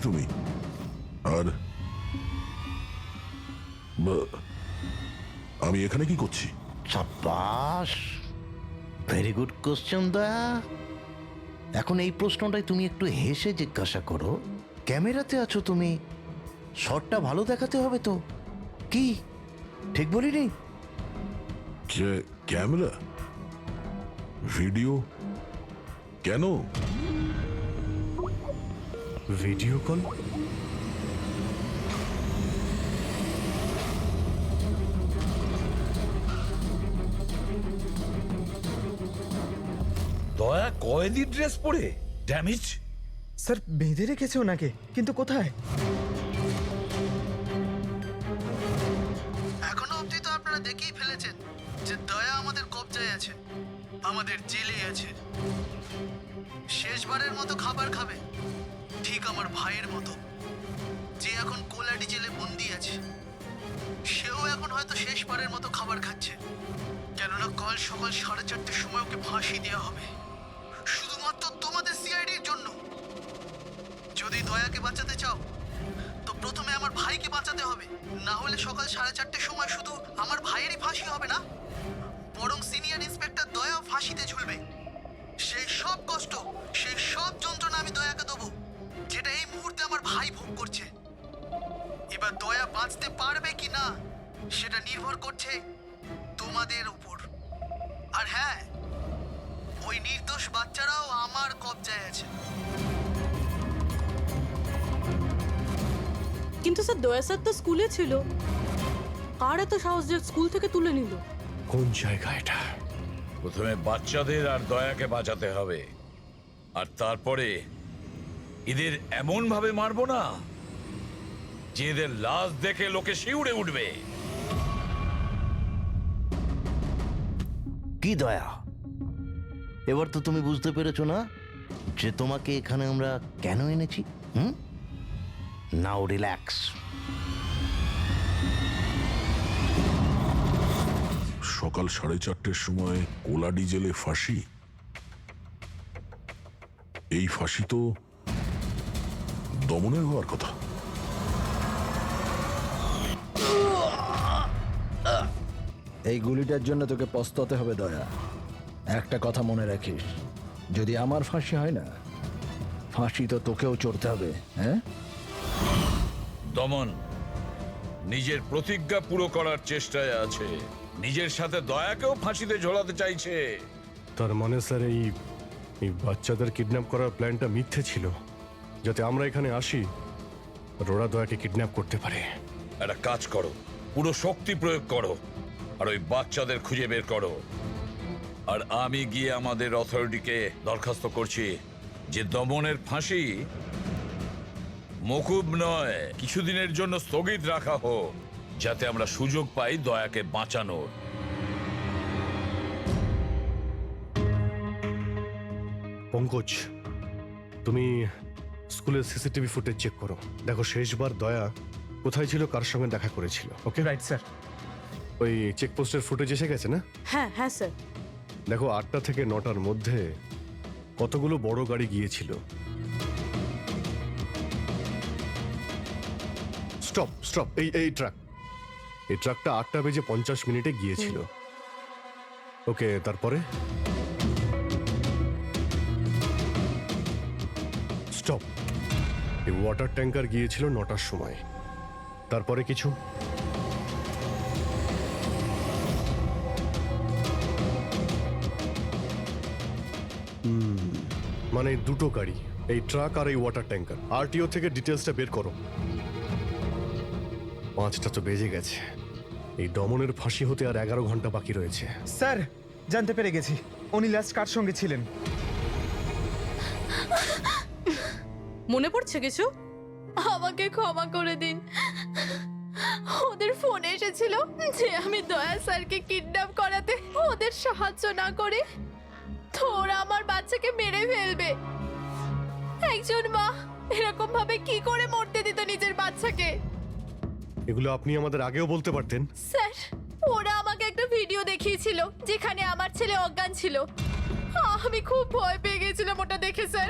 তুমি? আর আমি এখানে কি করছি? সাব্বাস, ভেরি গুড কোশ্চেন দয়া। এখন এই প্রশ্নটাই তুমি একটু হেসে জিজ্ঞাসা করো। ক্যামেরাতে আছো তুমি, শটটা ভালো দেখাতে হবে তো। কি ঠিক বলিনি? ক্যামেরা, ভিডিও, কেন? Video call? দয়া কয়েদি ড্রেস পরে ড্যামেজ। স্যার বেঁধে রেখেছে ওনাকে, কিন্তু কোথায়? এখনো অবধি তো আপনারা দেখেই ফেলেছেন যে দয়া আমাদের কবজায় আছে, আমাদের জেলে আছে। শেষবারের মতো খাবার খাবে, ঠিক আমার ভাইয়ের মতো, যে এখন কোলাডি জেলে বন্দি আছে। সেও এখন হয়তো শেষবারের মতো খাবার খাচ্ছে, কেননা কাল সকাল 4:30টার সময় ওকে ফাঁসি দেওয়া হবে, শুধুমাত্র তোমাদের সিআইডির জন্য। যদি দয়াকে বাঁচাতে চাও তো প্রথমে আমার ভাইকে বাঁচাতে হবে, না হলে সকাল 4:30টার সময় শুধু আমার ভাইয়েরই ফাঁসি হবে না, বরং সিনিয়র ইন্সপেক্টর দয়াও ফাঁসিতে ঝুলবে। সেই সব কষ্ট, সেই সব যন্ত্রণা আমি দয়াকে দেবো, যেটা এই মুহূর্তে আমার ভাই ভোগ করছে। এবার দয়া বাঁচতে পারবে কি না সেটা নির্ভর করছে তোমাদের উপর। আর হ্যাঁ, ওই নির্দোষ বাচ্চারাও আমার কবজায় আছে। কিন্তু স্যার দয়া স্যার তো স্কুলে ছিল, কার এত সাহস যে স্কুল থেকে তুলে নিল? কোন জায়গা এটা? প্রথমে বাচ্চাদের আর দয়াকে বাঁচাতে হবে, আর তারপরে এদের এমন ভাবে মারবো না যে এদের লাশ দেখে লোকে শিউরে উঠবে। কি দয়া, এবার তো তুমি বুঝতে পেরেছো না যে তোমাকে এখানে আমরা কেন এনেছি? নাও রিল্যাক্স। সকাল 4:30টার সময় কোলাডি জেলে ফাঁসি? এই ফাঁসি তো দমনের হওয়ার কথা। এই গুলিটার জন্য তোকে পস্তাতে হবে দয়া। একটা কথা মনে রাখিস, যদি আমার ফাঁসি হয় না, ফাঁসি তো তোকেও চড়তে হবে। হ্যাঁ, দমন নিজের প্রতিজ্ঞা পুরো করার চেষ্টায় আছে, নিজের সাথে দয়াকেও ফাঁসিতে ঝোলাতে চাইছে। তার মানে স্যার এই বাচ্চাদের কিডন্যাপ করার প্ল্যানটা মিথ্যে ছিল, যাতে আমরা এখানে আসি আর ওরা দয়াকে কিডন্যাপ করতে পারে। একটা কাজ করো, পুরো শক্তি প্রয়োগ করো আর ওই বাচ্চাদের খুঁজে বের করো। আর আমি গিয়ে আমাদের অথরিটিকে দরখাস্ত করছি যে দমনের ফাঁসি মকুব নয়, কিছুদিনের জন্য স্থগিত রাখা হোক, যাতে আমরা সুযোগ পাই দয়াকে বাঁচানোর। পঙ্কজ, তুমি স্কুলের সিসিটিভি ফুটেজ চেক করো, দেখো শেষবার দয়া কোথায় ছিল, কার সঙ্গে দেখা করেছিল। Okay right sir. ওই চেকপোস্টের ফুটেজ এসে গেছে না? হ্যাঁ হ্যাঁ স্যার। দেখো 8টা থেকে 9টার মধ্যে কতগুলো বড় গাড়ি গিয়েছিল। স্টপ স্টপ, এই ট্রাকটা 8:50 গিয়েছিল। ওকে, তারপরে স্টপ, এই ওয়াটার ট্যাঙ্কার গিয়েছিল 9টার সময়। তারপরে কিছু? মানে দুটো গাড়ি, এই ট্রাক আর এই ওয়াটার ট্যাঙ্কার। আরটিও থেকে ডিটেলসটা বের করো। 5টা তো বেজে গেছে, এই দমনের ফাঁসি হতে আর 11 ঘন্টা বাকি রয়েছে। স্যার জানতে পেরে গেছি, উনি লাস্ট কার সঙ্গে ছিলেন। মনে পড়ছে কিছু? আমাকে ক্ষমা করে দিন। ওদের ফোন এসেছিল যে আমি দয়া স্যারকে কিডন্যাপ করাতে ওদের সাহায্য না করে তো ওরা আমার বাচ্চাকে মেরে ফেলবে। একজন মা এরকম ভাবে কি করে মরতে দিত নিজের বাচ্চাকে? এগুলো আপনি আমাদের আগেও বলতে পারতেন। স্যার, ওরা আমাকে একটা ভিডিও দেখিয়েছিল যেখানে আমার ছেলে অজ্ঞান ছিল। আমি খুব ভয় পেয়ে গেছিলাম ওটা দেখে স্যার।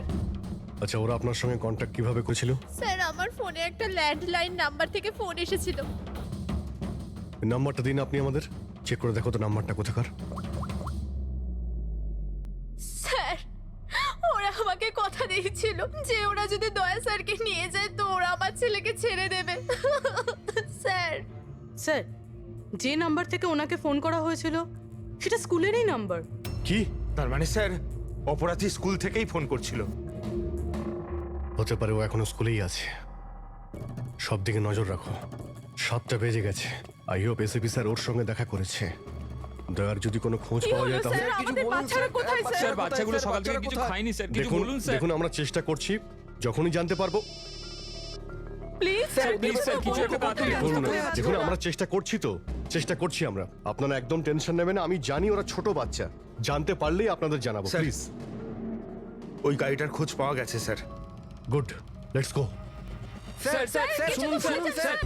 আচ্ছা, ওরা আপনার সঙ্গে কন্ট্যাক্ট কিভাবে করেছিল? স্যার আমার ফোনে একটা ল্যান্ডলাইন নাম্বার থেকে ফোন এসেছিল। নাম্বারটা দিন আপনি আমাদের, চেক করে দেখো তো নাম্বারটা কোথাকার। স্যার ওরা আমাকে কথা দিয়েছিল যে ওরা যদি দয়া স্যারকে নিয়ে যায় তো ওরা আমার ছেলেকে ছেড়ে দেবে। স্যার স্যার, যে নাম্বার থেকে ওনাকে ফোন করা হয়েছিল সেটা স্কুলেরই নাম্বার। কি তার মানে স্যার অপরাধী স্কুল থেকেই ফোন করছিল। হতে পারে ও এখনো স্কুলেই আছে। সব দিকে নজর রাখো। 7টা বেজে গেছে। আই হোপ এসিপি স্যার ওর সঙ্গে দেখা করেছে। দয়ার যদি কোনো খোঁজ কি পাওয়া হলো যায় তাহলে স্যার? আমাদের বাচ্চারা কোথায় স্যার? বাচ্চাগুলো সকাল থেকে কিছু খায়নি স্যার, কিছু দেখুন বলুন স্যার। দেখুন আমরা চেষ্টা করছি, যখনই জানতে পারবো। প্লিজ স্যার প্লিজ স্যার, কিছু একটা তাড়াতাড়ি দেখুন দেখুন আমরা চেষ্টা করছি আমরা। আপনারা একদম টেনশন নেবেন না, আমি জানি ওরা ছোট বাচ্চা। জানতে পারলেই আপনাদের জানাবো, স্যার। প্লিজ। ওই গাড়িটার খোঁজ পাওয়া গেছে sir. Good, let's go. Sir sir sir শুনুন স্যার, স্যার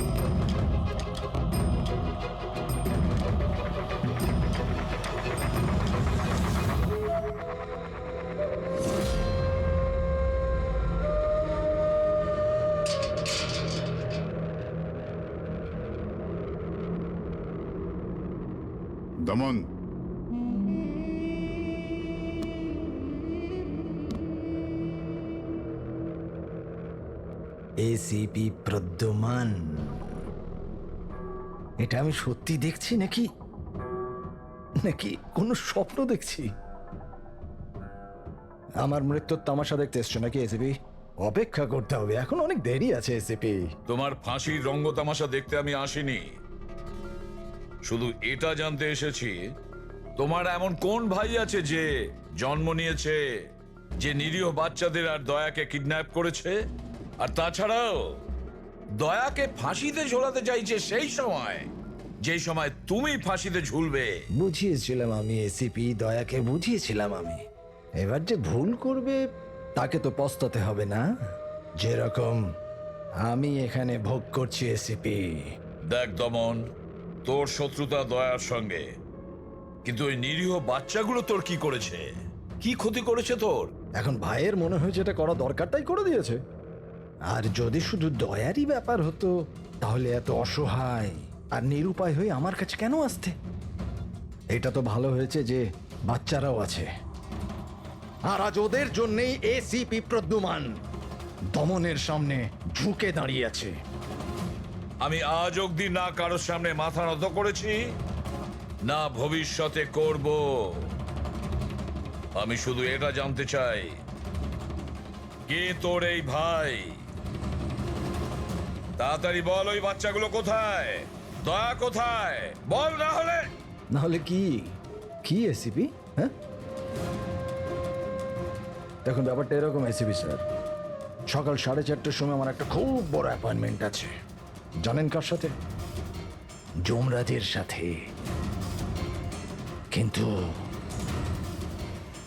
দমন, এসিপি প্রদ্যুমান, এটা আমি সত্যি দেখছি নাকি নাকি কোনো স্বপ্ন দেখছি? আমার মৃত্যুর তামাশা দেখতে এসছো নাকি এসিপি? অপেক্ষা করতে হবে, এখন অনেক দেরি আছে এসিপি। তোমার ফাঁসির রঙ্গতামাশা দেখতে আমি আসিনি, শুধু এটা জানতে এসেছি তোমার এমন কোন ভাই আছে যে জন্ম নিয়েছে, যে নিরীহ বাচ্চাদের আর দয়াকে কিডন্যাপ করেছে, আর তাছাড়াও দয়াকে ফাঁসিতে ঝোলাতে চাইছে সেই সময় যেই সময় তুমি ফাঁসিতে ঝুলবে। বুঝিয়েছিলাম আমি এসিপি, দয়াকে বুঝিয়েছিলাম আমি। এবার যে ভুল করবে তাকে তো পস্তাতে হবে না, যেরকম আমি এখানে ভোগ করছি এসিপি। দেখ দমন, তোর শত্রুতা দয়ার সঙ্গে, কিন্তু ওই নিরীহ বাচ্চাগুলো তোর কি করেছে, কি ক্ষতি করেছে তোর? এখন ভাইয়ের মনে হয় যেটা করা দরকার তাই করে দিয়েছে। আর যদি শুধু দয়ারই ব্যাপার হতো তাহলে এত অসহায় আর নিরুপায় হয়ে আমার কাছে কেন আসতে? এটা তো ভালো হয়েছে যে বাচ্চারাও আছে, আর আজ ওদের জন্যই এসিপি প্রদ্যুমান দমনের সামনে ঝুঁকে দাঁড়িয়ে আছে। আমি আজ অব্দি না কারোর সামনে মাথা নত করেছি, না ভবিষ্যতে করব। আমি শুধু এটা জানতে চাই, কে তোর এই ভাই? তাড়াতাড়ি বল, ওই বাচ্চাগুলো কোথায়? দয়া কোথায়? বল, না হলে কি কি এসিপি? হ্যাঁ দেখুন ব্যাপারটা এরকম এসিপি স্যার, সকাল 4:30টার সময় আমার একটা খুব বড় অ্যাপয়েন্টমেন্ট আছে। জানেন কার সাথে? যমরাজের সাথে। কিন্তু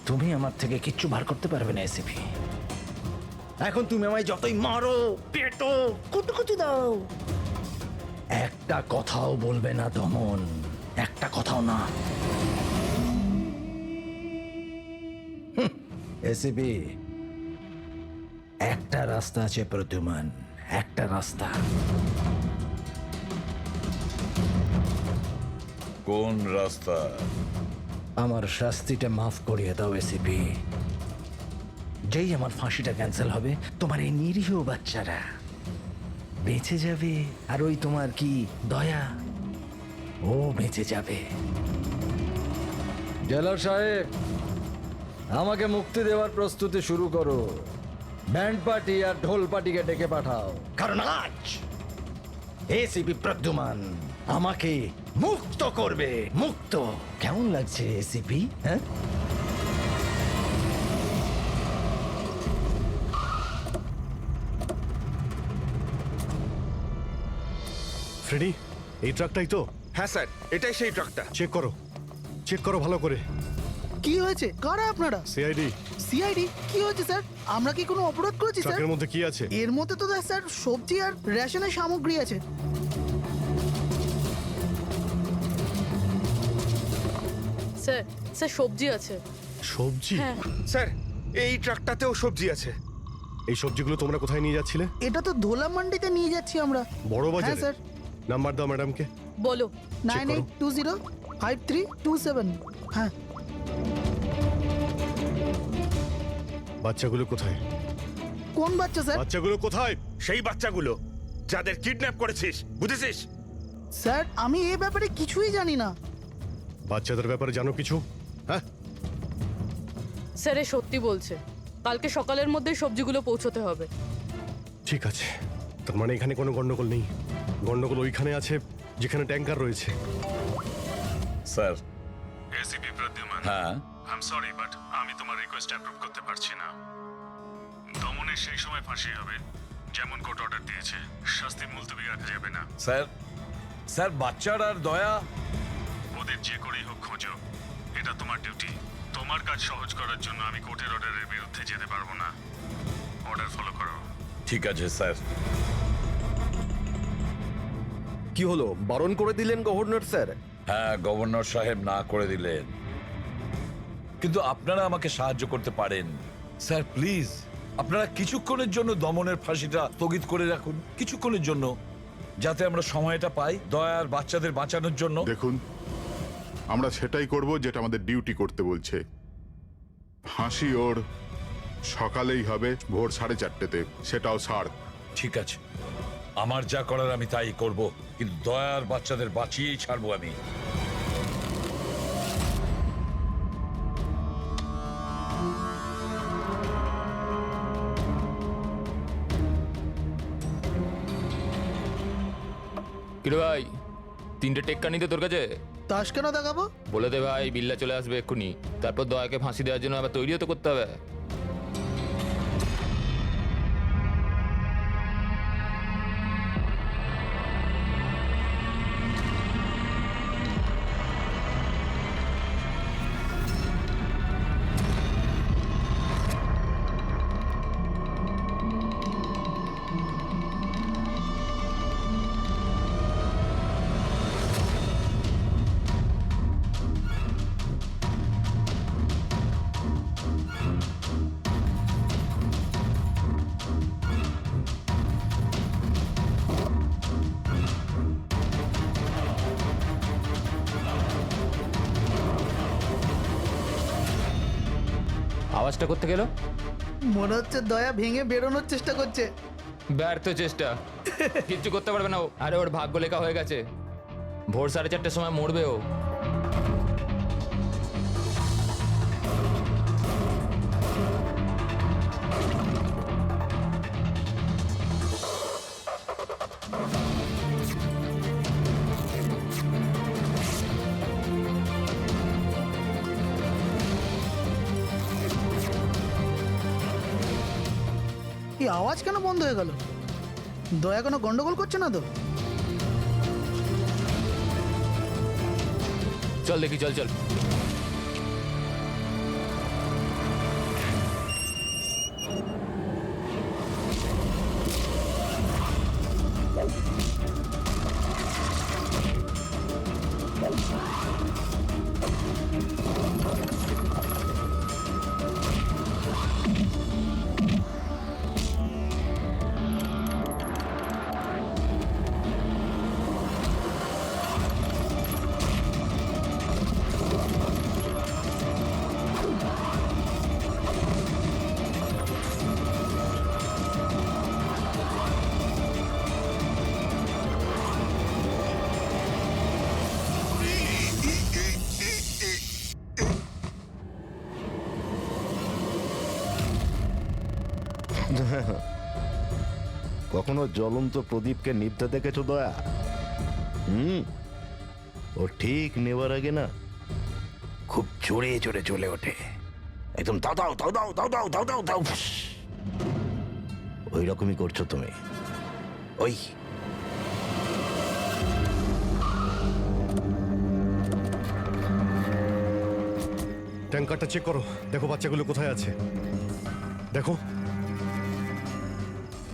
তুমি আমার থেকে কিচ্ছু বার করতে পারবে না এসিপি। এখন তুমি আমায় যতই মারো, পেটো, কুতুকুচি দাও, একটা কথাও বলবে না দমন, একটা কথাও না। এসিপি, একটা রাস্তা আছে প্রদ্যুমান, একটা রাস্তা। কোন রাস্তা? আমার শাস্তিটা মাফ করিয়ে দাও এসিপি। যেই আমার ফাঁসিটা ক্যান্সেল হবে তোমার এই নিরীহ বাচ্চারা বেঁচে যাবে, আর ওই তোমার কি দয়া, ও বেঁচে যাবে। জেলার সাহেব, আমাকে মুক্তি দেওয়ার প্রস্তুতি শুরু করো। ব্যান্ড পার্টি আর ঢোল পার্টিকে ডেকে পাঠাও, কারণ আজ এসিপি প্রদ্যুমান আমাকে মুক্ত করবে। মুক্ত কেমন লাগছে এসিপি? হ্যাঁ, ফ্রেডি, এই ট্রাকটাই তো? হ্যাঁ স্যার, এটাই সেই ট্রাকটা। চেক করো ভালো করে। কি হয়েছে? কারা আপনারা? সিআইডি। সিআইডি? কি হয়েছে স্যার? আমরা কি কোনো অপরাধ করেছি স্যার? ট্রাকের মধ্যে কি আছে? এর মধ্যে তো স্যার সবজি আর রেশনের সামগ্রী আছে। স্যার, স্যার সবজি আছে। সবজি? হ্যাঁ। স্যার এই ট্রাকটাতেও সবজি আছে। এই সবজিগুলো তোমরা কোথায় নিয়ে যাচ্ছিলে? এটা তো ধোলা মান্ডিতে নিয়ে যাচ্ছি আমরা। বড় হ্যাঁ বাজারে? স্যার। নাম্বার দাও ম্যাডামকে। বলো। 98205327। হ্যাঁ। বাচ্চাগুলো কোথায়? কোন বাচ্চা স্যার? বাচ্চাগুলো কোথায়? সেই বাচ্চাগুলো যাদের কিডন্যাপ করেছিস, বুঝেছিস? স্যার আমি এ ব্যাপারে কিছুই জানি না। বাচ্চাদের ব্যাপারে জানো কিছু? হ্যাঁ, স্যার এ সত্যি বলছে, কালকে সকালের মধ্যে সবজিগুলো পৌঁছতে হবে। ঠিক আছে। তার মানে এখানে কোনো গন্ডগোল নেই। গন্ডগোল ওইখানে আছে যেখানে ট্যাঙ্কার রয়েছে। স্যার। এসিপি প্রদ্যুমান, হ্যাঁ, আই এম সরি বাট আমি তোমার রিকোয়েস্ট অ্যাপ্রুভ করতে পারছি না। দমনের সেই সময় ফাঁসি হবে যেমন কোর্ট অর্ডার দিয়েছে। শাস্তি মুলতবি রাখা যাবে না। স্যার। স্যার বাচ্চার আর দয়া, ওদের যে করেই হোক খোঁজো, এটা তোমার ডিউটি। তোমার কাজ সহজ করার জন্য আমি কোর্টের অর্ডারের বিরুদ্ধে যেতে পারবো না। অর্ডার ফলো করো। ঠিক আছে স্যার। কি হলো, বারণ করে দিলেন গভর্নর স্যার? হ্যাঁ, গভর্নর সাহেব না করে দিলেন, কিন্তু আপনারা আমাকে সাহায্য করতে পারেন। স্যার প্লিজ, আপনারা কিছুক্ষণের জন্য দমনের ফাঁসিটা স্থগিত করে রাখুন, কিছুক্ষণের জন্য, যাতে আমরা সময়টা পাই দয়ার বাচ্চাদের বাঁচানোর জন্য। দেখুন, আমরা সেটাই করব যেটা আমাদের ডিউটি করতে বলছে। ফাঁসি ওর সকালেই হবে, ভোর 4:30-তে, সেটাও সার। ঠিক আছে, আমার যা করার আমি তাই করব, কিন্তু দয়ার বাচ্চাদের বাঁচিয়েই ছাড়বো আমি। কিরে ভাই, 3টে টেক্কা নিতে তোর কাছে? তাস কেন দেখাবো? বলে দে ভাই, বিল্লা চলে আসবে এক্ষুনি। তারপর দয়াকে ফাঁসি দেওয়ার জন্য আবার তৈরিও তো করতে হবে। আওয়াজটা করতে গেল? মনে হচ্ছে দয়া ভেঙে বেরোনোর চেষ্টা করছে। ব্যর্থ চেষ্টা, কিচ্ছু করতে পারবে না ও। আরে ওর ভাগ্য লেখা হয়ে গেছে, ভোর 4:30-র সময় মরবে ও। এই আওয়াজ কেন বন্ধ হয়ে গেল? দয়া কোনো গন্ডগোল করছে না তো? চল দেখি, চল চল। কখনো জ্বলন্ত প্রদীপকে নিভতে দেখেছো দয়া? ও ঠিক নেবার আগে না খুব জোরে জোরে চলে ওঠে, একদম দাও দাও দাও দাও দাও দাও দাও দাও দাও। ওই রকমই করছো তুমি। ওই ট্যাঙ্কারটা চেক করো, দেখো বাচ্চাগুলো কোথায় আছে। দেখো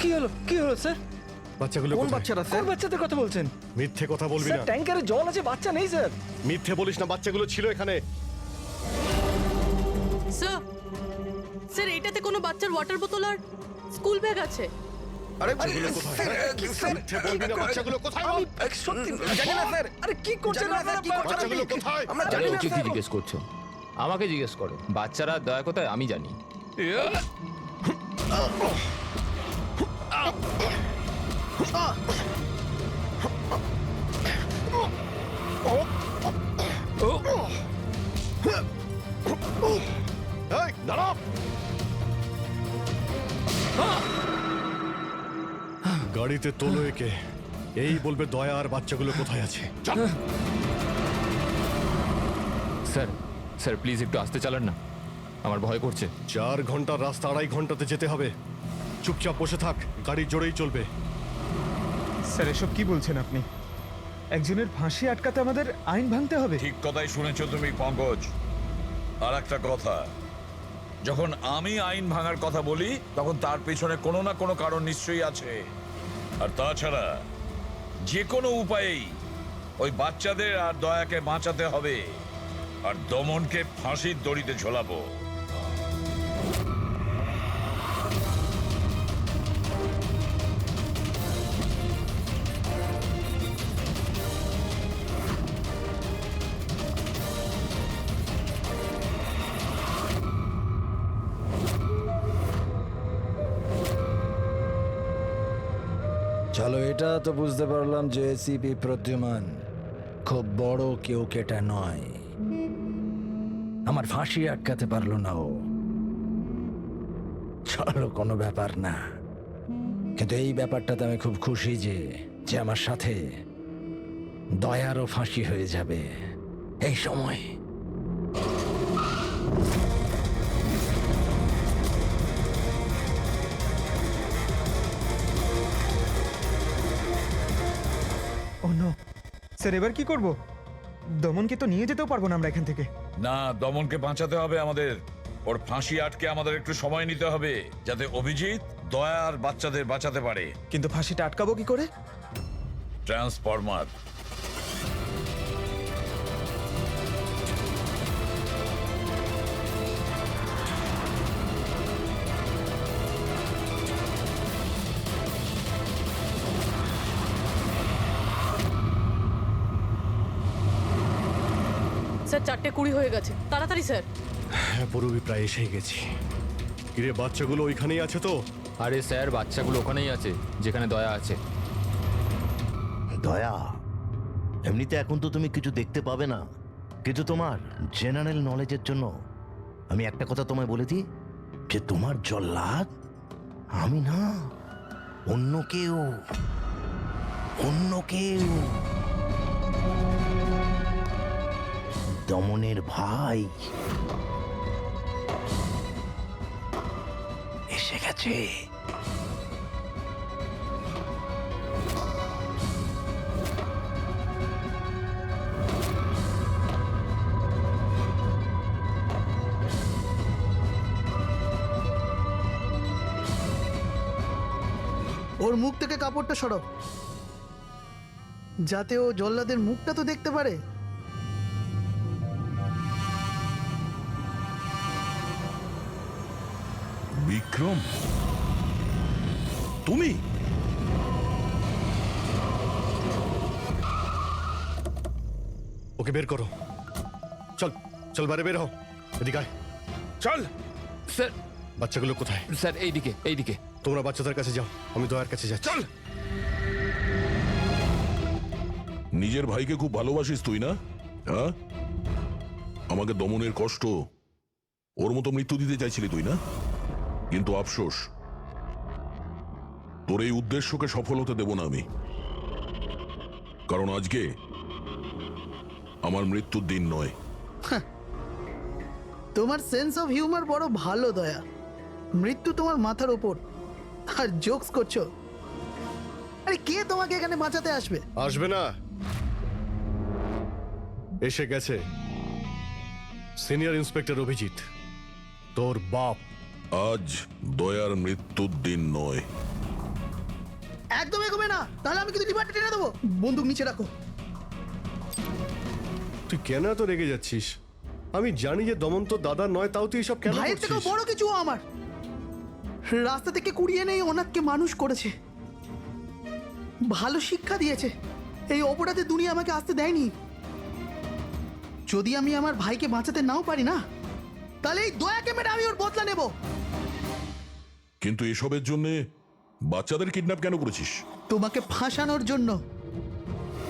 কি হলো, কি হলো স্যার? বাচ্চাগুলো কোন কোথায়? বাচ্চারা স্যার? কোন বাচ্চাদের কথা বলছেন? মিথ্যে কথা বলবি স্যার না। ট্যাঙ্কারে জল আছে, বাচ্চা নেই স্যার। মিথ্যে বলিস না, বাচ্চাগুলো ছিল এখানে। স্যার, স্যার এটাতে কোনো বাচ্চার ওয়াটার বোতল আর স্কুল ব্যাগ আছে। আরে বাচ্চাগুলো কোথায় বল? সত্যি জানি না স্যার। আরে কি করছেন আপনারা? বাচ্চাগুলো কোথায়? আমরা আরে জানি না ওকে কি স্যার। জিজ্ঞেস করছো? আমাকে জিজ্ঞেস করো। বাচ্চারা দয়া কোথায় আমি জানি। এই, দাঁড়াও! গাড়িতে তোলো একে। এই বলবে দয়া আর বাচ্চাগুলো কোথায় আছে। চল। স্যার স্যার প্লিজ একটু আস্তে চালান না, আমার ভয় করছে। 4 ঘন্টার রাস্তা 2.5 ঘন্টাতে যেতে হবে। চুপচাপ বসে থাক, গাড়ি জোরেই চলবে। স্যার এসব কি বলছেন আপনি? একজনের ফাঁসি আটকাতে আমাদের আইন ভাঙতে হবে? ঠিক কথাই শুনেছো তুমি পঙ্কজ। আর একটা কথা, যখন আমি আইন ভাঙার কথা বলি তখন তার পেছনে কোনো না কোনো কারণ নিশ্চয়ই আছে। আর তাছাড়া যে কোনো উপায়েই ওই বাচ্চাদের আর দয়াকে বাঁচাতে হবে, আর দমনকে ফাঁসির দড়িতে ঝোলাবো। চলো, এটা তো বুঝতে পারলাম যে এসিপি প্রদ্যুমান খুব বড় কেউ কেটা নয়। আমার ফাঁসি আটকাতে পারলো না ও। চলো, কোনো ব্যাপার না। কিন্তু এই ব্যাপারটাতে আমি খুব খুশি যে যে আমার সাথে দয়ারও ফাঁসি হয়ে যাবে এই সময়। ও নো স্যার, এবার কি করব? দমনকে তো নিয়ে যেতেও পারবো না আমরা এখান থেকে। না, দমনকে বাঁচাতে হবে আমাদের। ওর ফাঁসি আটকে আমাদের একটু সময় নিতে হবে, যাতে অভিজিৎ দয়া আর বাচ্চাদের বাঁচাতে পারে। কিন্তু ফাঁসিটা আটকাবো কি করে? ট্রান্সফরমার। স্যার 4:20 হয়ে গেছে, তাড়াতাড়ি স্যার। হ্যাঁ, পুরোপুরি প্রায় এসেই গেছি। কিরে, বাচ্চাগুলো ওইখানেই আছে তো? আরে স্যার বাচ্চাগুলো ওখানেই আছে যেখানে দয়া আছে। দয়া, এমনিতে এখন তো তুমি কিছু দেখতে পাবে না, কিন্তু তোমার জেনারেল নলেজের জন্য আমি একটা কথা তোমায় বলে দিই, যে তোমার জল্লাদ আমি না, অন্য কেউ। অন্য কেউ। দমনের ভাই এসে গেছে। ওর মুখ থেকে কাপড়টা সরাও, যাতে ও জল্লাদের মুখটা তো দেখতে পারে। বিক্রম, তুমি? ওকে বের করো। চল চল, বাইরে বের হও। এদিকে আয়। চল। স্যার বাচ্চাগুলো কোথায়? স্যার এইদিকে এইদিকে। তোমরা বাচ্চাদের কাছে যাও, আমি দয়ার কাছে যাচ্ছি। চল। নিজের ভাইকে খুব ভালোবাসিস তুই না? হ্যাঁ, আমাকে দমনের কষ্ট, ওর মতো মৃত্যু দিতে চাইছিলি তুই না? কিন্তু আফসোস, তোর এই উদ্দেশ্যকে সফল হতে দেব না আমি। কারণ আজকে আমার মৃত্যুর দিন নয়। তোমার সেন্স অফ হিউমার বড় ভালো দয়া। মৃত্যু তোমার মাথার ওপর আর জোকস করছো। আরে কে তোমাকে এখানে বাঁচাতে আসবে? আসবে না, এসে গেছে সিনিয়র ইন্সপেক্টর অভিজিৎ, তোর বাপ। আজ দয়ার মৃত্যুর দিন নয়। একদম এগোবে না, তাহলে আমি কিন্তু ডিপার্টমেন্টে টেনে দেবো। বন্দুক নিচে রাখো। তুই কেন এত রেগে যাচ্ছিস? আমি জানি যে দমন তো দাদা নয়, তাও তুই সব কেন ভাইয়ের থেকেও করছিস? বড় কিছু ও আমার। রাস্তা থেকে কুড়িয়ে এনে এই অনাথকে মানুষ করেছে, ভালো শিক্ষা দিয়েছে। এই অপরাধের দুনিয়া আমাকে আসতে দেয়নি। যদি আমি আমার ভাইকে বাঁচাতে নাও পারি না, তাহলে এই দয়াকে মেরে আমি ওর বদলা নেব। কিন্তু এসবের জন্য বাচ্চাদের কিডন্যাপ কেন করেছিস? তোমাকে ফাঁসানোর জন্য।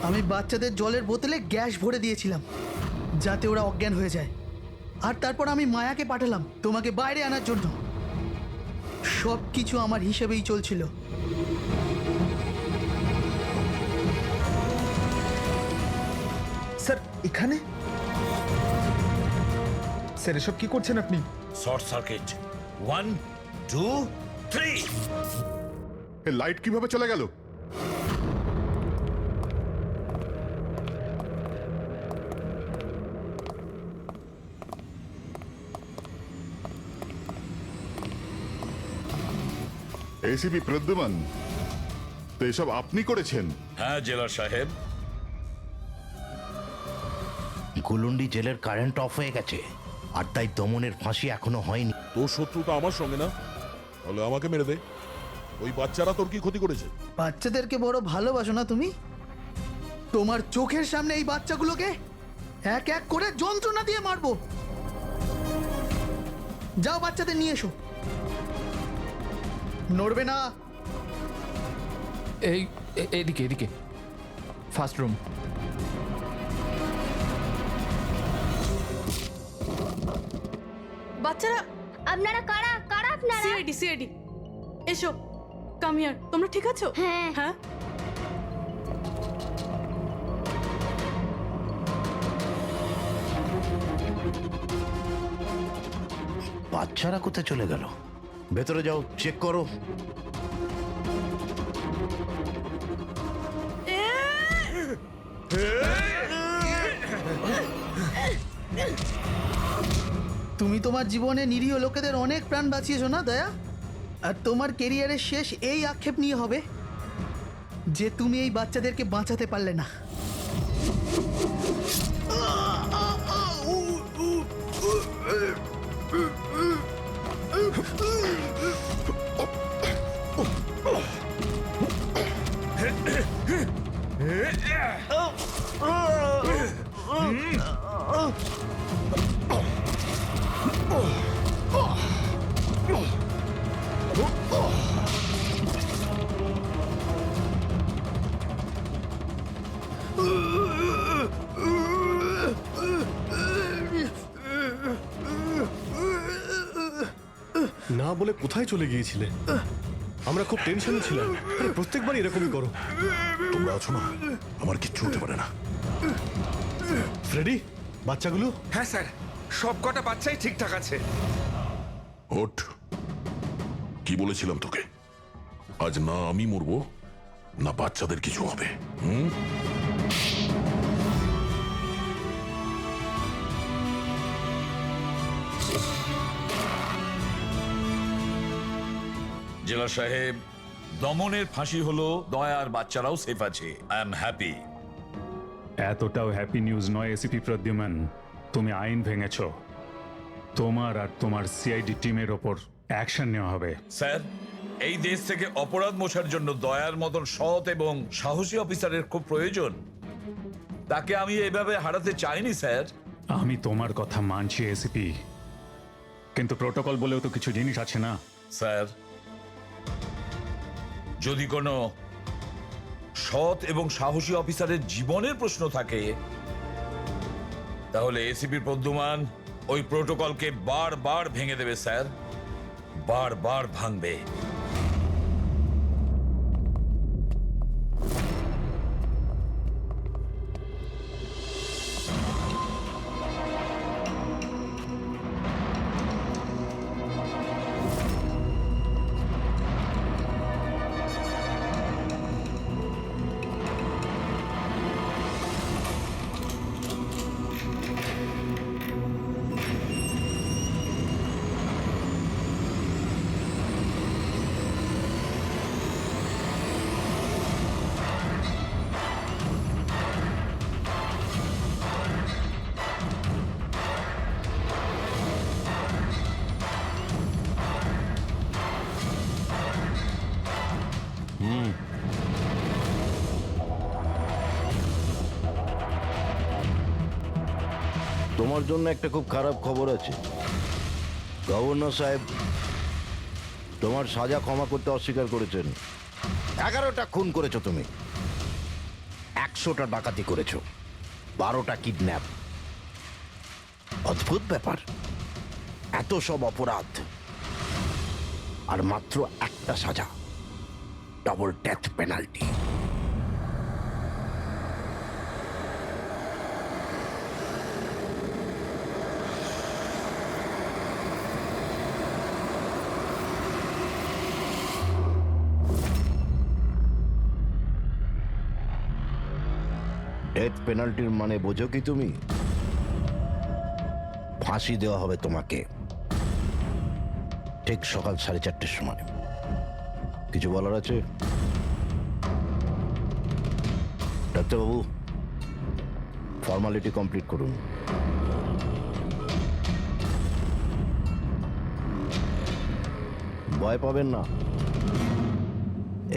আমি বাচ্চাদের জলের বোতলে গ্যাস ভরে দিয়েছিলাম যাতে ওরা অজ্ঞান হয়ে যায়, আর তারপর আমি মায়াকে পাঠালাম তোমাকে বাইরে আনার জন্য। সব কিছু আমার হিসেবেই চলছিল। স্যার এখানে? স্যার এসব কি করছেন আপনি? Short circuit 1 2 3। এ লাইট কিভাবে চলে গেল? এসিপি প্রদ্যুমান, তো এসব আপনি করেছেন? হ্যাঁ জেলার সাহেব। গুলুন্ডি জেলের কারেন্ট অফ হয়ে গেছে, আর তাই দমনের ফাঁসি এখনো হয়নি। তোর শত্রুতা আমার সঙ্গে না, তাহলে আমাকে মেরে দে। ওই বাচ্চারা তোর কি ক্ষতি করেছে? বাচ্চাদেরকে বড় ভালোবাসো না তুমি? তোমার চোখের সামনে এই বাচ্চাগুলোকে এক এক করে যন্ত্রণা দিয়ে মারবো। যাও বাচ্চাদের নিয়ে এসো। নড়বে না। এদিকে এদিকে, ফার্স্ট রুম। বাচ্চারা, আপনারা কারা কারা আপনারা? সিআইডি সিআইডি, এসো, কাম হিয়ার। তোমরা ঠিক আছো? হ্যাঁ। হ্যাঁ। বাচ্চারা কোথায় চলে গেল? ভেতরে যাও, চেক করো। তুমি তোমার জীবনে নিরীহ লোকেদের অনেক প্রাণ বাঁচিয়েছো না দয়া? আর তোমার কেরিয়ারের শেষ এই আক্ষেপ নিয়ে হবে যে তুমি এই বাচ্চাদেরকে বাঁচাতে পারলে না। না বলে কোথায় চলে গিয়েছিলে? আমরা খুব টেনশনে ছিলাম। আরে প্রত্যেকবার এরকমই করো। তোমরা আছো না, আমার কিচ্ছু হতে পারে না। ফ্রেডি, বাচ্চাগুলো? হ্যাঁ স্যার, সব কটা বাচ্চাই ঠিকঠাক আছে। ওঠ, কি বলেছিলাম তোকে? আজ না আমি মরবো, না বাচ্চাদের কিছু হবে। জেলা সাহেব, দমনের ফাঁসি হলো, দয়ার বাচ্চারাও সেফ আছে। I am happy. এতটাও হ্যাপি নিউজ নয় এসিপি প্রদ্যুমান। তুমি আইন ভেঙেছ। তোমার আর তোমার সিআইডি টিমের ওপর অ্যাকশন নেওয়া হবে। স্যার, এই দেশ থেকে অপরাধ মোছার জন্য দয়ার মতন সৎ এবং সাহসী অফিসারের খুব প্রয়োজন। তাকে আমি এইভাবে হারাতে চাইনি স্যার। আমি তোমার কথা মানছি এসিপি, কিন্তু প্রোটোকল বলেও তো কিছু জিনিস আছে না? স্যার, যদি কোনো সৎ এবং সাহসী অফিসারের জীবনের প্রশ্ন থাকে, তাহলে এসিপি প্রদ্যুমান ওই প্রোটোকলকে বারবার ভেঙে দেবে স্যার, বারবার ভাঙবে। তোমার জন্য একটা খুব খারাপ খবর আছে। গভর্নর সাহেব তোমার সাজা ক্ষমা করতে অস্বীকার করেছেন। 11টা খুন করেছো তুমি, 100টা ডাকাতি করেছো, 12টা কিডন্যাপ। অদ্ভুত ব্যাপার, এত সব অপরাধ আর মাত্র একটা সাজা, ডবল ডেথ পেনাল্টি। ডেথ পেনাল্টির মানে বোঝো কি তুমি? ফাঁসি দেওয়া হবে তোমাকে ঠিক সকাল 4:30টার সময়। কিছু বলার আছে? ডাক্তারবাবু, ফর্মালিটি কমপ্লিট করুন। ভয় পাবেন না,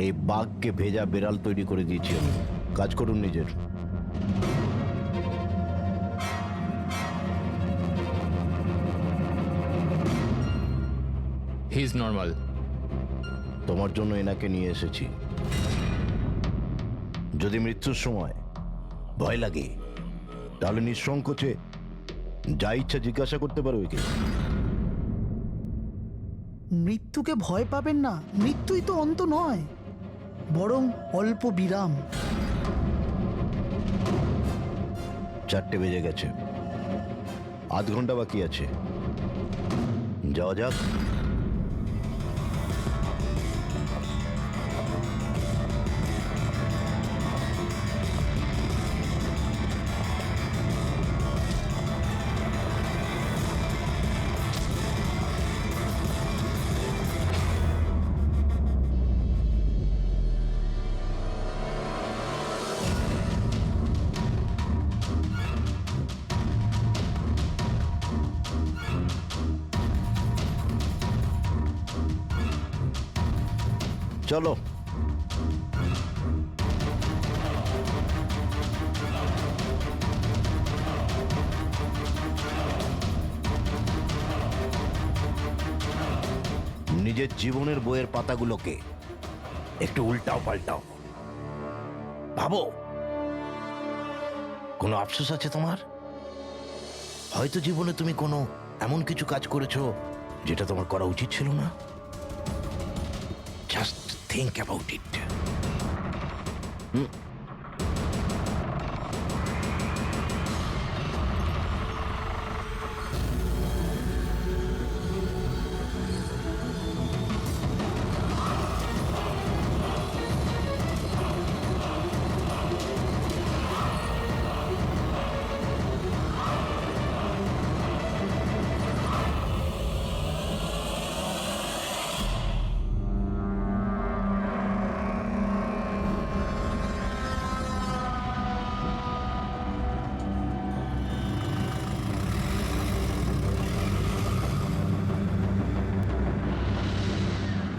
এই বাঘকে ভেজা বেড়াল তৈরি করে দিয়েছি আমি। কাজ করুন নিজের। He is normal. তোমার জন্য এনাকে নিয়ে এসেছি। যদি মৃত্যুর সময় ভয় লাগে তাহলে নিঃসংকোচে যা ইচ্ছা জিজ্ঞাসা করতে পারো একে। মৃত্যুকে ভয় পাবেন না, মৃত্যুই তো অন্ত নয়, বরং অল্প বিরাম। 4টে বেজে গেছে, আধ ঘন্টা বাকি আছে, যাওয়া যাক। চলো। নিজের জীবনের বইয়ের পাতাগুলোকে একটু উল্টাও পাল্টাও, ভাবো কোনো আফসোস আছে তোমার? হয়তো জীবনে তুমি কোনো এমন কিছু কাজ করেছো যেটা তোমার করা উচিত ছিল না। Just think about it.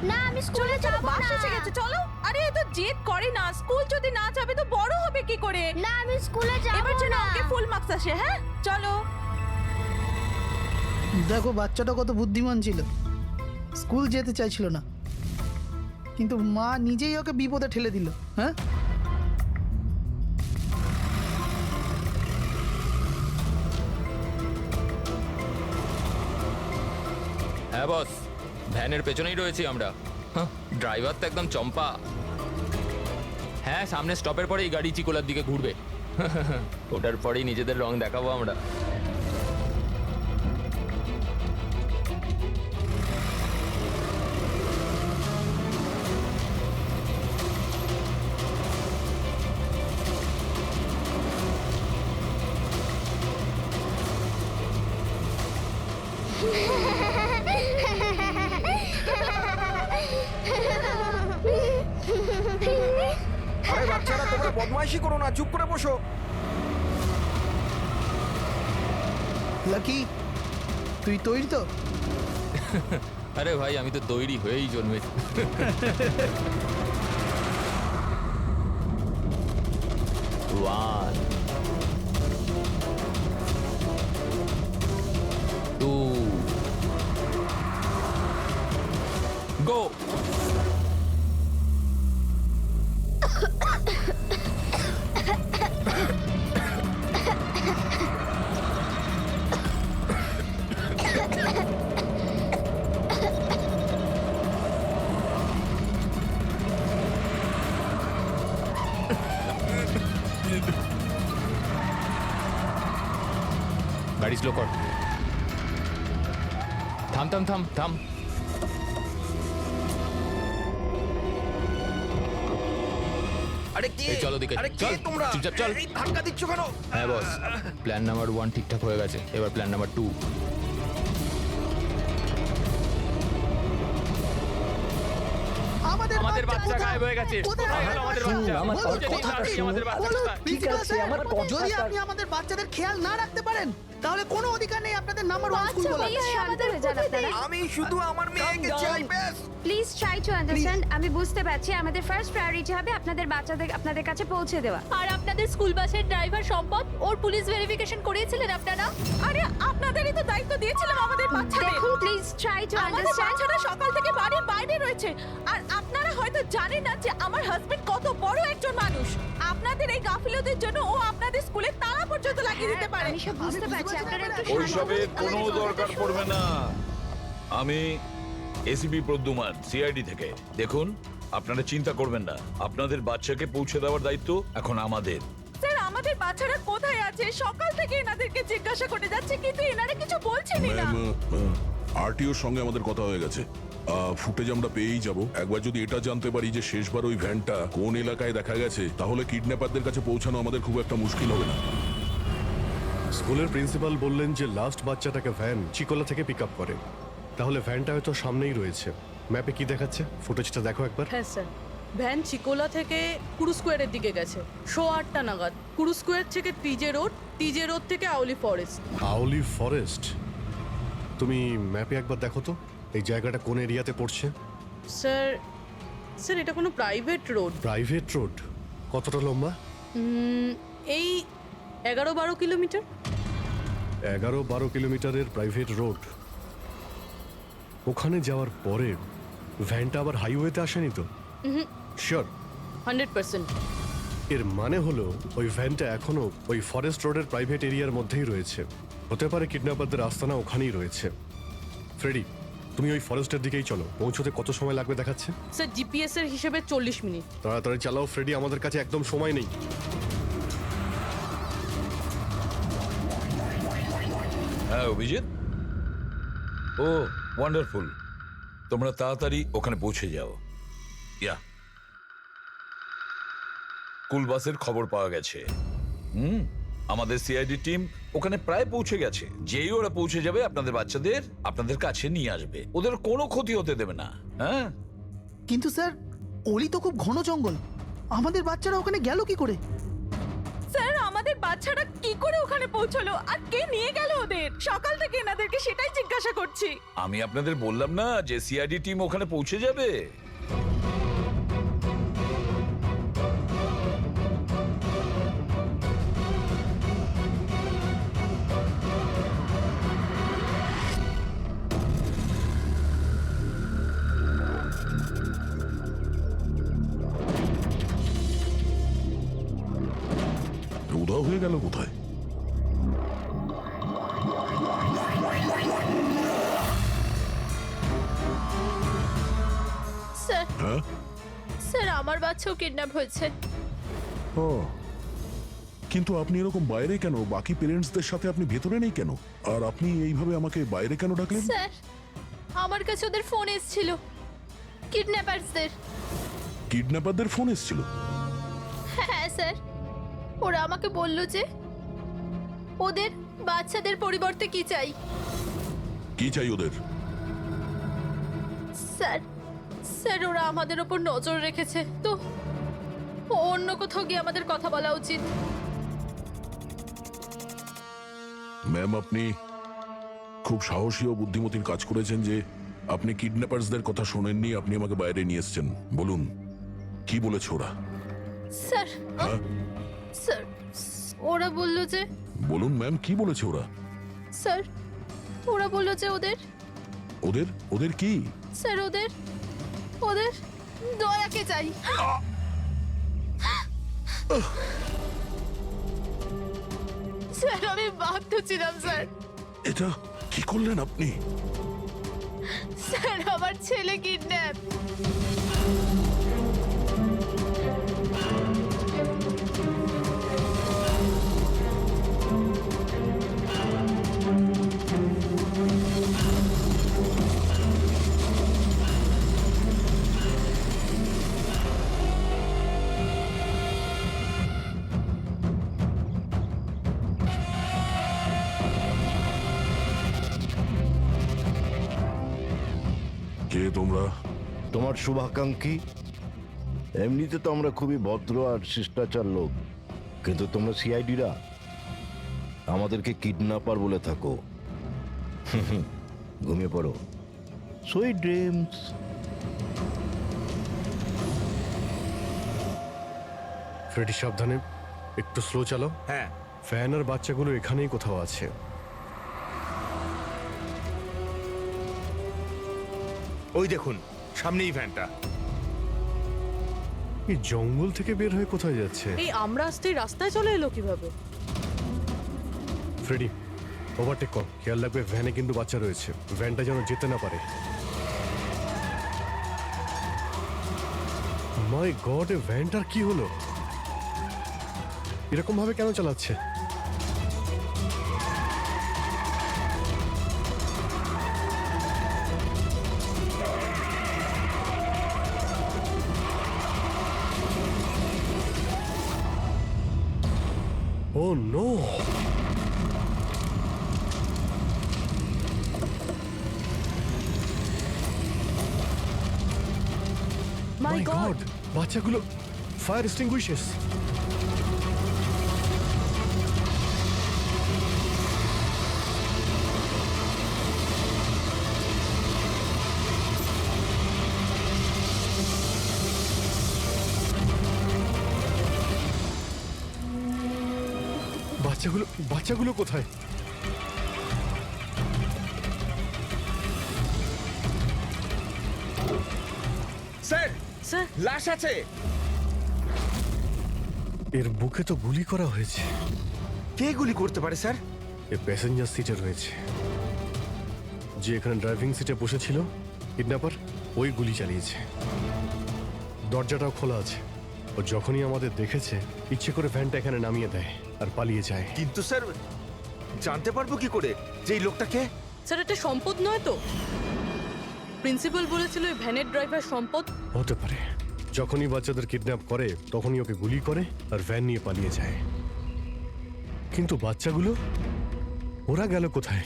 না আমি স্কুলে যাব না। বাস এসে গেছে, চলো। আরে এ তো জেদ করে না, স্কুল যদি না যাবে তো বড় হবে কি করে? না আমি স্কুলে যাব না। এবার যেন ওকে ফুল মার্কস আসে। হ্যাঁ চলো। দেখো বাচ্চাটা কত বুদ্ধিমান ছিল, স্কুল যেতে চাইছিল না, কিন্তু মা নিজেই ওকে বিপদে ঠেলে দিল। হ্যাঁ, হ্যাঁ বস, ভ্যানের পেছনেই রয়েছি আমরা। ড্রাইভার তো একদম চম্পা। হ্যাঁ, সামনে স্টপের পরেই গাড়ি চিকোলার দিকে ঘুরবে। ওটার পরেই নিজেদের রং দেখাবো আমরা। আরে বাচ্চারা, তোমরা বদমাইশি করো না, চুপ করে বসো। লাকি তুই তৈরি তো? আরে ভাই, আমি তো তৈরি হয়েই জন্মেছি। One. ওঠো। গাড়ি স্লো কর। থাম থাম থাম থাম। আরে কি এই চলো দিকে, আরে কি চল, তোমরা চুপচাপ চল। এই ধাক্কা দিচ্ছ কেন? হ্যাঁ বস, প্ল্যান নাম্বার 1 ঠিকঠাক হয়ে গেছে, এবার প্ল্যান নাম্বার 2। আমাদের বাচ্চা গায়েব হয়ে গেছে। কোথায় গেল আমাদের বাচ্চা? আমার খুঁজে নিয়ে কথাটা আসছি শুনুন। আমাদের বাচ্চাটা। ঠিক আছে, আমার যদি আপনি আমাদের বাচ্চাদের খেয়াল না রাখতে পারেন তাহলে কোনো অধিকার নেই আপনাদের নাম্বার 1 স্কুল বলার। আমি শুধু আমার মেয়েকে চাই ব্যাস। Please try to understand. আমি বুঝতে পারছি আমাদের ফার্স্ট প্রায়োরিটি হবে আপনাদের বাচ্চাদের আপনাদের কাছে পৌঁছে দেওয়া। আর আপনাদের স্কুল বাসের ড্রাইভার সম্পদ ওর পুলিশ ভেরিফিকেশন করিয়েছিলেন আপনারা? আরে আপনাদেরই তো দায়িত্ব দিয়েছিলাম আমাদের বাচ্চাদের। দেখুন প্লিজ ট্রাই টু আমাদের আন্ডারস্ট্যান্ড। বাচ্চাটা সকাল থেকে বাড়ির বাইরে রয়েছে আর আপনারা হয়তো জানেন না যে আমার হাজবেন্ড কত বড় একজন মানুষ। আপনাদের এই গাফিলতির জন্য ও আপনাদের স্কুলে তালা পর্যন্ত লাগিয়ে দিতে পারে। আমি সব বুঝতে পারছি, আপনারা একটু ওইসবের কোনো দরকার পড়বে না। আমি এসিপি প্রদ্যুমান, সিআইডি থেকে। দেখুন, আপনারা চিন্তা করবেন না, আপনাদের বাচ্চাকে পৌঁছে দেওয়ার দায়িত্ব এখন আমাদের। স্যার আমাদের বাচ্চারা কোথায় আছে সকাল থেকে এনাদেরকে জিজ্ঞাসা করে যাচ্ছে কিন্তু এনারা কিছু বলছেনই না। আরটিওর সঙ্গে আমাদের কথা হয়ে গেছে, ফুটেজ আমরা পেয়েই যাব। একবার যদি এটা জানতে পারি যে শেষবার ওই ভ্যানটা কোন এলাকায় দেখা গেছে, তাহলে কিডন্যাপারদের কাছে পৌঁছানো আমাদের খুব একটা মুশকিল হবে না। স্কুলের প্রিন্সিপাল বললেন যে লাস্ট বাচ্চাটাকে ভ্যান চিকোলা থেকে পিক আপ করে, তাহলে ভ্যানটা হয়তো সামনেই রয়েছে। ম্যাপে কি দেখাচ্ছে ফুটেজটা দেখো একবার। হ্যাঁ স্যার, ভ্যান চিকোলা থেকে কুরু স্কোয়ারের দিকে গেছে 8:30 নাগাদ। কুরু স্কোয়ার থেকে টিজে রোড থেকে আউলি ফরেস্ট। আউলি ফরেস্ট? তুমি ম্যাপে একবার দেখো তো এই জায়গাটা কোন এরিয়াতে পড়ছে। স্যার এটা কোনো প্রাইভেট রোড। Private road? কতটা লম্বা? এই 11-12 কিলোমিটার। 11-12 কিলোমিটারের প্রাইভেট রোড। ওখানে যাওয়ার পরে ভ্যানটা আবার হাইওয়েতে আসেনি তো? শিওর? 100%। এর মানে হলো ওই ভ্যানটা এখনো ওই ফরেস্ট রোডের প্রাইভেট এরিয়ার মধ্যেই রয়েছে। হতে পারে কিডন্যাপারদের আস্তানা ওখানেই রয়েছে। ফ্রেডি, তুমি ওই ফরেস্টের দিকেই চলো। পৌঁছতে কত সময় লাগবে দেখাচ্ছে? স্যার জিপিএস এর হিসেবে 40 মিনিট। তাড়াতাড়ি চালাও ফ্রেডি, আমাদের কাছে একদম সময় নেই। হ্যাঁ অভিজিৎ, ও ওয়ান্ডারফুল, তোমরা তাড়াতাড়ি ওখানে পৌঁছে যাও। ইয়া, স্কুল বাসের খবর পাওয়া গেছে। আমাদের সিআইডি টিম ওখানে প্রায় পৌঁছে গেছে। যেই ওরা পৌঁছে যাবে আপনাদের বাচ্চাদের আপনাদের কাছে নিয়ে আসবে, ওদের কোনো ক্ষতি হতে দেবে না। হ্যাঁ, কিন্তু স্যার ওলি তো খুব ঘন জঙ্গল, আমাদের বাচ্চারা ওখানে গেল কি করে? স্যার আমাদের বাচ্চারা কি করে ওখানে পৌঁছলো আর কে নিয়ে গেল ওদের? সকাল থেকে এনাদেরকে সেটাই জিজ্ঞাসা করছি। আমি আপনাদের বললাম না যে সিআইডি টিম ওখানে পৌঁছে যাবে। উধাও হয়ে গেল কোথায়? স্যার হ্যাঁ, স্যার আমার বাচ্চাও কিডন্যাপ হয়েছে। ও, কিন্তু আপনি এরকম বাইরে কেন? বাকি পেরেন্টসদের সাথে আপনি ভেতরে নেই কেন? আর আপনি এইভাবে আমাকে বাইরে কেন ডাকলেন? স্যার আমার কাছে ওদের ফোন এসেছিল, কিডন্যাপারসদের। কিডন্যাপারদের ফোন এসেছিল? হ্যাঁ স্যার, ওরা আমাকে বলল যে ওদের বাচ্চাদের পরিবর্তে কি চাই। কি চাই ওদের? স্যার স্যার ওরা আমাদের ওপর নজর রেখেছে, তো অন্য কোথাও গিয়ে আমাদের কথা বলা উচিত। ম্যাম, আপনি খুব সাহসী ও বুদ্ধিমতীর কাজ করেছেন যে আপনি কিডন্যাপারসদের কথা শোনেননি, আপনি আমাকে বাইরে নিয়ে এসেছেন। বলুন কি বলেছে ওরা? স্যার হ্যাঁ, স্যার ওরা বলল যে, বলুন ম্যাম, কি বলেছে ওরা? স্যার ওরা বলল যে ওদের ওদের ওদের কি? স্যার ওদের দয়াকে চাই। স্যার আমি বাধ্য ছিলাম স্যার। এটা কি করলেন আপনি? স্যার আমার ছেলে কিডন্যাপ। কে তোমরা? তোমার শুভাকাঙ্ক্ষী। এমনিতে তো আমরা খুবই ভদ্র আর শিষ্টাচার লোক, কিন্তু তোমরা সিআইডিরা আমাদেরকে কিডন্যাপার বলে থাকো। ঘুমিয়ে পড়ো, সুইট ড্রিমস। ফ্রেডি সাবধানে, একটু স্লো চালাও। হ্যাঁ। ফ্যান আর বাচ্চাগুলো এখানেই কোথাও আছে। ওই দেখুন সামনেই ভ্যানটা। এই জঙ্গল থেকে বের হয়ে কোথায় যাচ্ছে? এই আমরা আসতেই রাস্তায় চলে এলো কিভাবে? ফ্রেডি ওভারটেক কর, খেয়াল রাখবে ভ্যানে কিন্তু বাচ্চা রয়েছে, ভ্যানটা যেন যেতে না পারে। মাই গড, এ ভ্যানটার কি হলো? এরকম ভাবে কেন চালাচ্ছে? ও নো! মাই গড, বাচ্চাগুলো ফায়ার এক্সটিংগুইশার্স। বাচ্চাগুলো কোথায়? স্যার স্যার লাশ আছে। এর বুকে তো গুলি করা হয়েছে। কে গুলি করতে পারে স্যার? এ প্যাসেঞ্জার সিটে রয়েছে। যে এখানে ড্রাইভিং সিটে বসেছিল কিডন্যাপার, ওই গুলি চালিয়েছে। দরজাটাও খোলা আছে। ও যখনই আমাদের দেখেছে ইচ্ছে করে ভ্যানটা এখানে নামিয়ে দেয় আর পালিয়ে যায়। কিন্তু স্যার জানতে পারবো কি করে যে এই লোকটা কে? স্যার এটা সম্পদ নয় তো? প্রিন্সিপাল বলেছিল এই ভ্যানের ড্রাইভার সম্পদ। হতে পারে। যখনই বাচ্চাদের কিডন্যাপ করে তখনই ওকে গুলি করে আর ভ্যান নিয়ে পালিয়ে যায়। কিন্তু বাচ্চাগুলো ওরা গেল কোথায়?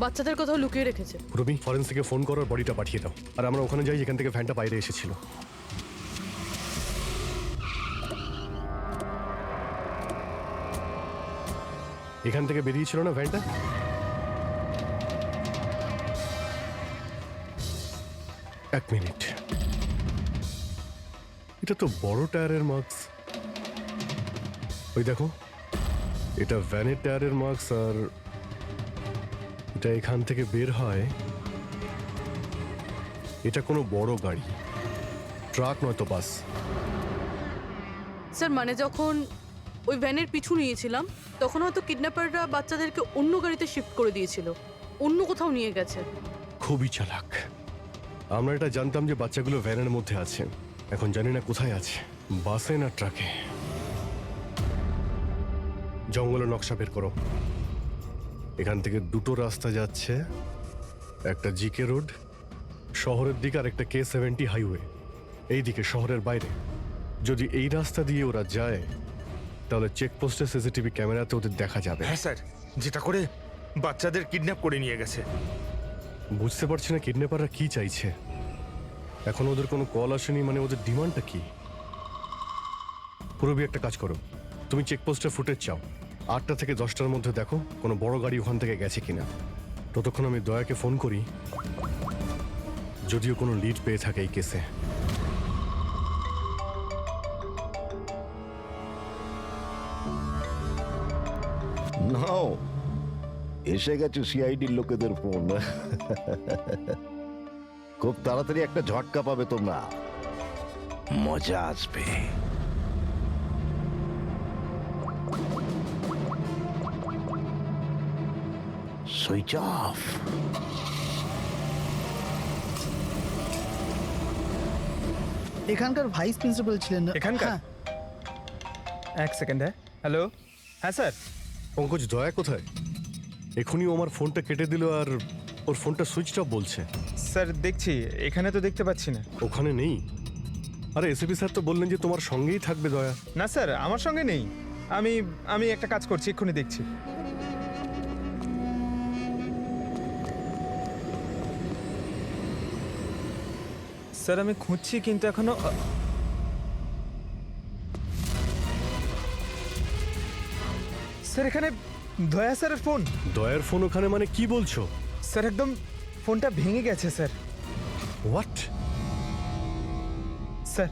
বাচ্চাদের কোথাও লুকিয়ে রেখেছে। রবি, ফরেন্সিকে ফোন করার বডিটা পাঠিয়ে দাও, আর আমরা ওখানে যাই যেখান থেকে ভ্যানটা বাইরে এসেছিল। এখান থেকে বেরিয়েছিল না ভ্যানটা? এক মিনিট, এটা তো বড় টায়ারের মার্কস। ওই দেখো, এটা ভ্যানের টায়ারের মার্কস, আর এটা এখান থেকে বের হয়। এটা কোনো বড় গাড়ি, ট্রাক নয়তো বাস। স্যার মানে যখন ওই ভ্যানের পিছু নিয়েছিলাম তখন হয়তো কিডন্যাপাররা বাচ্চাদেরকে অন্য গাড়িতে শিফট করে দিয়েছিল, অন্য কোথাও নিয়ে গেছে। খুবই চালাক। আমরা এটা জানতাম যে বাচ্চাগুলো ভ্যানের মধ্যে আছে, এখন জানি না কোথায় আছে, বাসে না ট্রাকে। জঙ্গলের নকশা বের করো। এখান থেকে দুটো রাস্তা যাচ্ছে, একটা জিকে রোড শহরের দিকে আর একটা K70 হাইওয়ে এই দিকে শহরের বাইরে। যদি এই রাস্তা দিয়ে ওরা যায় তাহলে চেকপোস্টে সিসিটিভি ক্যামেরাতে ওদের দেখা যাবে। হ্যাঁ স্যার, যেটা করে বাচ্চাদের কিডন্যাপ করে নিয়ে গেছে। বুঝতে পারছি না কিডন্যাপাররা কি চাইছে। এখন ওদের কোনো কল আসেনি, মানে ওদের ডিমান্ডটা কি? পুরোবি একটা কাজ করো, তুমি চেকপোস্টের ফুটেজ চাও, 8টা থেকে 10টার মধ্যে দেখো কোনো বড় গাড়ি ওখান থেকে গেছে কিনা। ততক্ষণ আমি দয়াকে ফোন করি, যদিও কোনো লিড পেয়ে থাকে এই কেসে। নাও, এসে গেছে সিআইডির লোকেদের ফোন। খুব তাড়াতাড়ি একটা ঝটকা পাবে তোমরা, মজা আসবে। Switch off. এখানকার ভাইস প্রিন্সিপাল ছিলেন না? এখানকার? হ্যাঁ। এক সেকেন্ড, হ্যালো, হ্যাঁ স্যার। পঙ্কজ, দয়া কোথায়? এখনই ও আমার ফোনটা কেটে দিল আর ওর ফোনটা সুইচ অফ বলছে। স্যার দেখছি, এখানে তো দেখতে পাচ্ছি না। ওখানে নেই? আরে এসিপি স্যার তো বললেন যে তোমার সঙ্গেই থাকবে দয়া। না স্যার, আমার সঙ্গে নেই। আমি আমি একটা কাজ করছি, এক্ষুনি দেখছি। স্যার আমি খুঁজছি কিন্তু এখনো স্যার এখানে দয়া স্যারের ফোন। দয়ার ফোন ওখানে মানে কি বলছো? স্যার একদম ফোনটা ভেঙে গেছে স্যার। হোয়াট? স্যার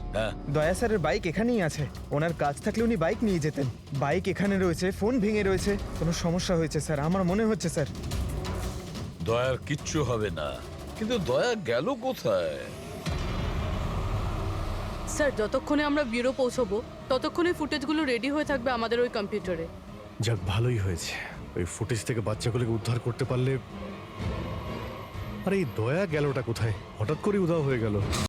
দয়া স্যারের বাইক এখানেই আছে। ওনার কাজ থাকলে উনি বাইক নিয়ে যেতেন। বাইক এখানে রয়েছে, ফোন ভেঙে রয়েছে। কোনো সমস্যা হয়েছে স্যার, আমার মনে হচ্ছে স্যার। দয়ার কিচ্ছু হবে না, কিন্তু দয়া গেল কোথায়? স্যার যতক্ষণে আমরা ব্যুরো পৌঁছবো ততক্ষণে ফুটেজগুলো রেডি হয়ে থাকবে আমাদের ওই কম্পিউটারে। যাক, ভালোই হয়েছে। ওই ফুটেজ থেকে বাচ্চাগুলোকে উদ্ধার করতে পারলে। আরে এই দয়া গেলটা কোথায়? হঠাৎ করে উধাও হয়ে গেল।